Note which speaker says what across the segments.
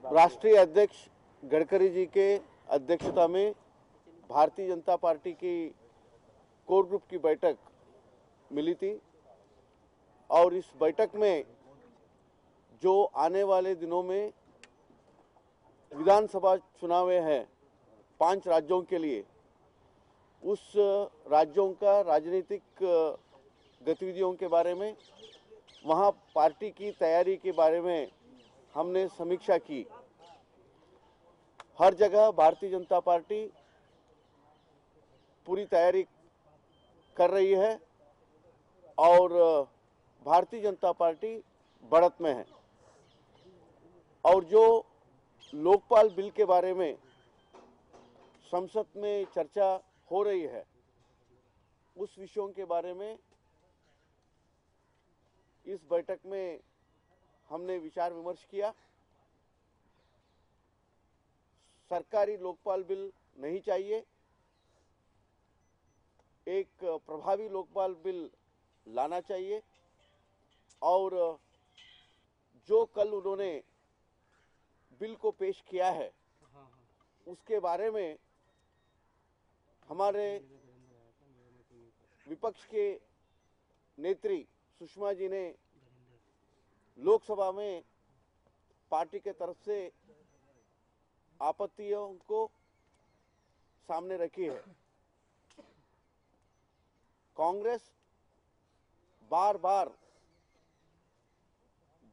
Speaker 1: राष्ट्रीय अध्यक्ष गडकरी जी के अध्यक्षता में भारतीय जनता पार्टी की कोर ग्रुप की बैठक मिली थी और इस बैठक में जो आने वाले दिनों में विधानसभा चुनाव हैं 5 राज्यों के लिए, उस राज्यों का राजनीतिक गतिविधियों के बारे में, वहाँ पार्टी की तैयारी के बारे में हमने समीक्षा की। हर जगह भारतीय जनता पार्टी पूरी तैयारी कर रही है और भारतीय जनता पार्टी बढ़त में है। और जो लोकपाल बिल के बारे में संसद में चर्चा हो रही है, उस विषयों के बारे में इस बैठक में हमने विचार विमर्श किया। सरकारी लोकपाल बिल नहीं चाहिए, एक प्रभावी लोकपाल बिल लाना चाहिए। और जो कल उन्होंने बिल को पेश किया है, उसके बारे में हमारे विपक्ष के नेत्री सुषमा जी ने लोकसभा में पार्टी के तरफ से आपत्तियों को सामने रखी है। कांग्रेस बार बार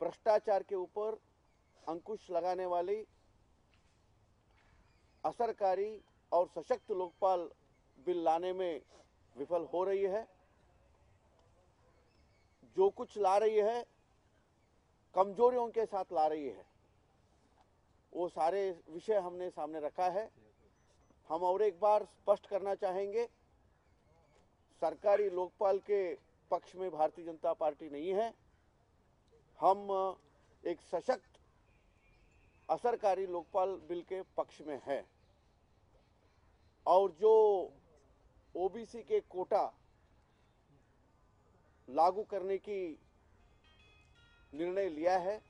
Speaker 1: भ्रष्टाचार के ऊपर अंकुश लगाने वाली असरकारी और सशक्त लोकपाल बिल लाने में विफल हो रही है। जो कुछ ला रही है, कमजोरियों के साथ ला रही है। वो सारे विषय हमने सामने रखा है। हम और एक बार स्पष्ट करना चाहेंगे, सरकारी लोकपाल के पक्ष में भारतीय जनता पार्टी नहीं है। हम एक सशक्त असरकारी लोकपाल बिल के पक्ष में है। और जो ओबीसी के कोटा लागू करने की निर्णय लिया है,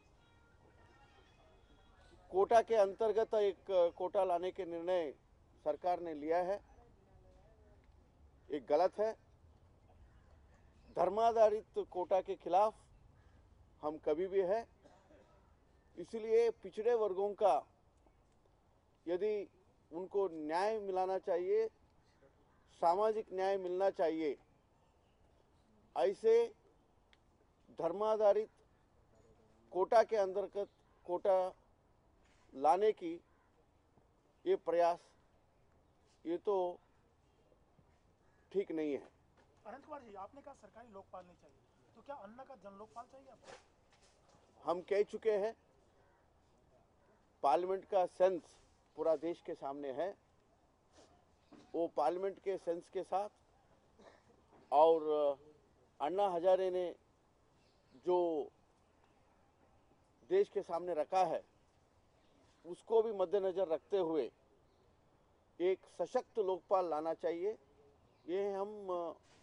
Speaker 1: कोटा के अंतर्गत एक कोटा लाने के निर्णय सरकार ने लिया है, एक गलत है। धर्माधारित कोटा के खिलाफ हम कभी भी है। इसलिए पिछड़े वर्गों का यदि उनको न्याय मिलाना चाहिए, सामाजिक न्याय मिलना चाहिए, ऐसे धर्माधारित कोटा के अंतर्गत कोटा लाने की ये प्रयास, ये तो ठीक नहीं है।
Speaker 2: अनंत कुमार जी, आपने कहा सरकारी लोकपाल नहीं चाहिए, तो क्या अन्ना का जन लोकपाल चाहिए आपको?
Speaker 1: हम कह चुके हैं, पार्लियामेंट का सेंस पूरा देश के सामने है। वो पार्लियामेंट के सेंस के साथ और अन्ना हजारे ने जो देश के सामने रखा है, उसको भी मद्देनजर रखते हुए एक सशक्त लोकपाल लाना चाहिए। ये हम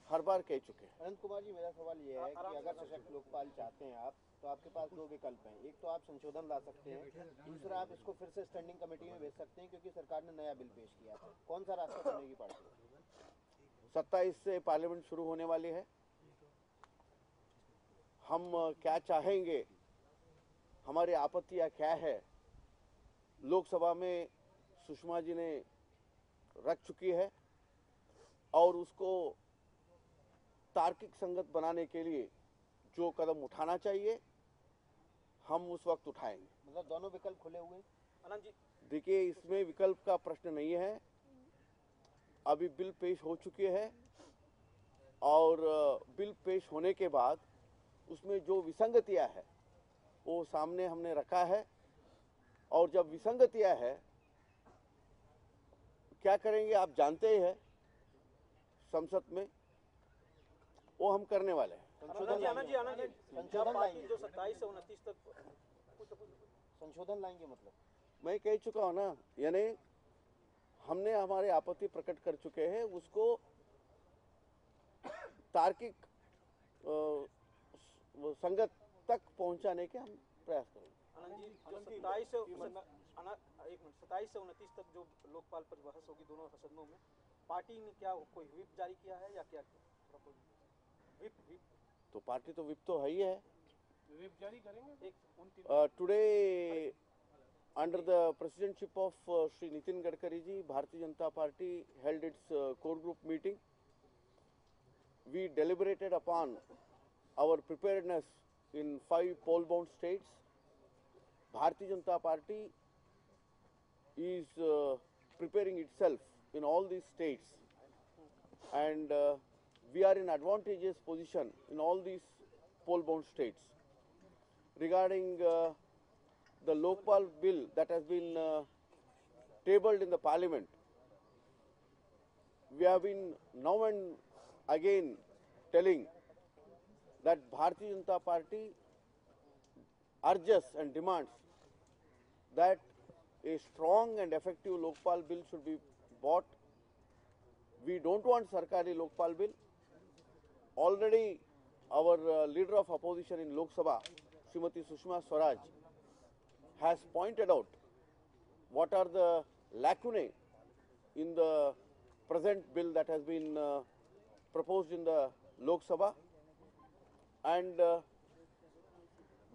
Speaker 1: हर बार कह चुके हैं।
Speaker 3: अनंत कुमार जी, मेरा सवाल ये है कि अगर सशक्त लोकपाल चाहते हैं आप, तो आपके पास 2 विकल्प हैं। एक तो आप संशोधन ला सकते हैं, दूसरा आप इसको फिर से स्टैंडिंग कमेटी में भेज सकते हैं, क्योंकि सरकार ने नया बिल पेश किया है। कौन सा रास्ता चुनेगी पार्टी?
Speaker 1: 27 से पार्लियामेंट शुरू होने वाली है। हम क्या चाहेंगे, हमारी आपत्तियां क्या है, लोकसभा में सुषमा जी ने रख चुकी है और उसको तार्किक संगत बनाने के लिए जो कदम उठाना चाहिए, हम उस वक्त उठाएंगे।
Speaker 3: मतलब दोनों विकल्प खुले हुए हैं?
Speaker 2: अनंत जी,
Speaker 1: देखिए, इसमें विकल्प का प्रश्न नहीं है। अभी बिल पेश हो चुकी है और बिल पेश होने के बाद उसमें जो विसंगतियां है वो सामने हमने रखा है। और जब विसंगतियां है, क्या करेंगे आप जानते ही हैं, संसद में वो हम करने वाले हैं।
Speaker 3: संशोधन लाएंगे
Speaker 2: जो 27 से 29 तक
Speaker 3: संशोधन लाएंगे, मतलब
Speaker 1: मैं कह चुका हूं ना, यानी हमने हमारे आपत्ति प्रकट कर चुके हैं, उसको तार्किक संगत तक पहुंचाने के हम प्रयास करेंगे।
Speaker 4: 27 से 29 तक जो लोकपाल पर बहस होगी दोनों सदनों में, पार्टी ने क्या कोई व्हिप जारी किया है या क्या? व्हिप
Speaker 1: तो पार्टी तो विप तो है ही है।
Speaker 2: व्हिप जारी करेंगे
Speaker 1: Uh, today, under the presidency of Shri Nitin Gadkari ji, Bharatiya Janata Party held its core group meeting. We deliberated upon our preparedness in 5 poll-bound states. Bharatiya Janata Party is preparing itself in all these states, and we are in advantageous position in all these poll-bound states. Regarding the Lokpal bill that has been tabled in the parliament, we have been now and again telling that Bharatiya Janata Party urges and demands that a strong and effective Lokpal bill should be brought. We don't want Sarkari Lokpal bill. Already our leader of opposition in Lok Sabha, Srimati Sushma Swaraj, has pointed out what are the lacunae in the present bill that has been proposed in the Lok Sabha, and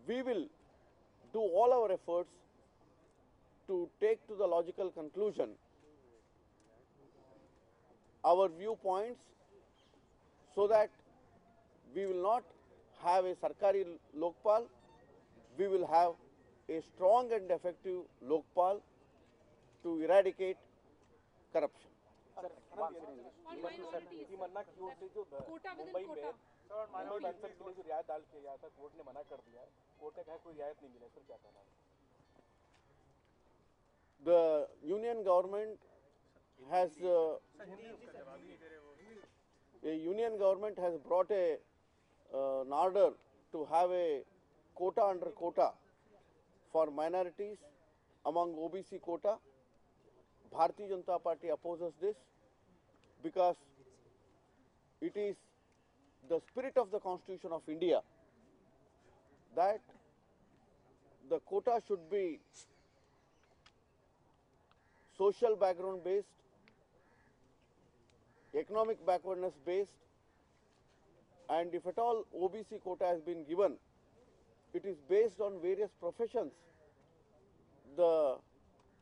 Speaker 1: we will do all our efforts to take to the logical conclusion our viewpoints, so that we will not have a Sarkari Lokpal, we will have a strong and effective Lokpal to eradicate corruption.
Speaker 5: Quota within quota
Speaker 4: Mumbai banker के लिए जो रियायत दाल किया गया था, court ने मना कर दिया है। कोर्ट ने कहा कोई रियायत नहीं मिला, सर क्या कहना है?
Speaker 1: The union government has brought an order to have a quota under quota for minorities among OBC quota. Bharatiya Janata Party opposes this because it is the spirit of the Constitution of India that the quota should be social background based, economic backwardness based, and if at all OBC quota has been given, it is based on various professions the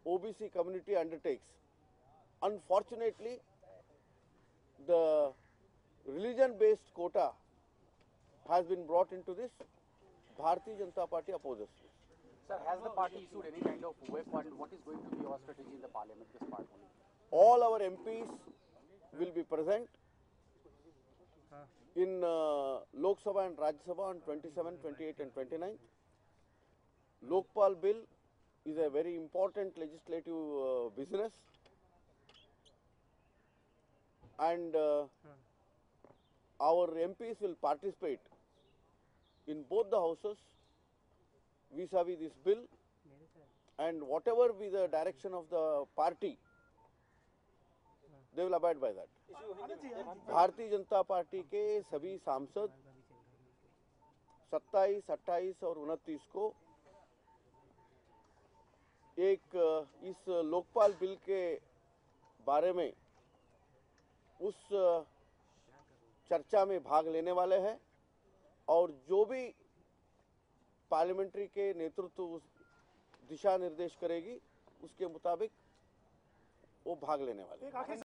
Speaker 1: OBC community undertakes. Unfortunately, the religion-based quota has been brought into this. Bharatiya Janata Party opposes this.
Speaker 6: Sir, has the party issued any kind of whip on what is going to be your strategy in the parliament this part only?
Speaker 1: All our MPs will be present in Lok Sabha and Rajya Sabha on 27, 28 and 29. Lokpal bill is a very important legislative business, and our MPs will participate in both the houses vis-a-vis this bill, and whatever be the direction of the party, they will abide by that. Bharatiya Janata party के सभी सांसद 27, 28 और 29 को एक इस Lokpal bill के बारे में उस चर्चा में भाग लेने वाले हैं, और जो भी पार्लियामेंट्री के नेतृत्व उस दिशा निर्देश करेगी उसके मुताबिक वो भाग लेने वाले हैं।